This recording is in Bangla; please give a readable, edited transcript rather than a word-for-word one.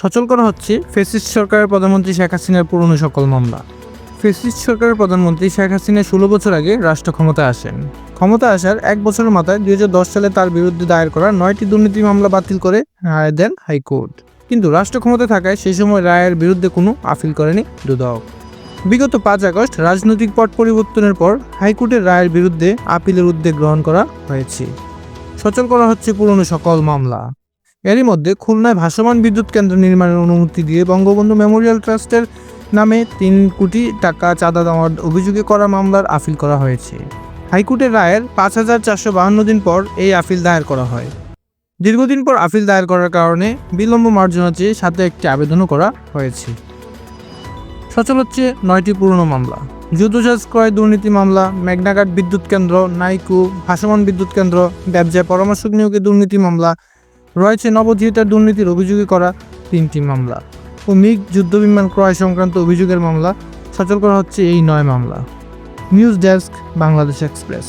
সচল করা হচ্ছে ফ্যাসিস্ট সরকারের প্রধানমন্ত্রী শেখ হাসিনার পুরনো সকল মামলা। ফ্যাসিস্ট সরকারের প্রধানমন্ত্রী শেখ হাসিনা 16 বছর আগে রাষ্ট্র ক্ষমতায় আসেন। ক্ষমতা আসার এক বছরের মাথায় 2010 সালে তার বিরুদ্ধে দায়ের করা 9টি দুর্নীতি মামলা বাতিল করে রায় দেন হাইকোর্ট। কিন্তু রাষ্ট্র ক্ষমতায় থাকায় সেই সময় রায়ের বিরুদ্ধে কোনো আপিল করেনি দুদক। বিগত 5 আগস্ট রাজনৈতিক পট পরিবর্তনের পর হাইকোর্টের রায়ের বিরুদ্ধে আপিলের উদ্যোগ গ্রহণ করা হয়েছে। সচল করা হচ্ছে পুরনো সকল মামলা। এরই মধ্যে খুলনায় ভাসমান বিদ্যুৎ কেন্দ্র নির্মাণের অনুমতি দিয়ে বঙ্গবন্ধু মেমোরিয়াল ট্রাস্টের নামে 3 কোটি টাকা চাঁদা দেওয়ার অভিযোগে করা মামলার আপিল করা হয়েছে। হাইকোর্টের রায়ের 5452 দিন পর এই আপিল দায়ের করা হয়। দীর্ঘদিন পর আপিল দায়ের করার কারণে বিলম্ব মার্জনা চেয়ে সাথে একটি আবেদনও করা হয়েছে। সচল হচ্ছে 9টি পুরনো মামলা। যুদ্ধজাহাজ ক্রয় দুর্নীতি মামলা, মেঘনাঘাট বিদ্যুৎ কেন্দ্র, নাইকু, ভাসমান বিদ্যুৎ কেন্দ্র, ব্যবসায় পরামর্শক নিয়োগে দুর্নীতি মামলা, রয়েছে নব থিয়েটার দুর্নীতির অভিযোগে করা 3টি মামলা ও মিগ যুদ্ধবিমান ক্রয় সংক্রান্ত অভিযোগের মামলা। সচল করা হচ্ছে এই 9 মামলা। News desk, Bangladesh express.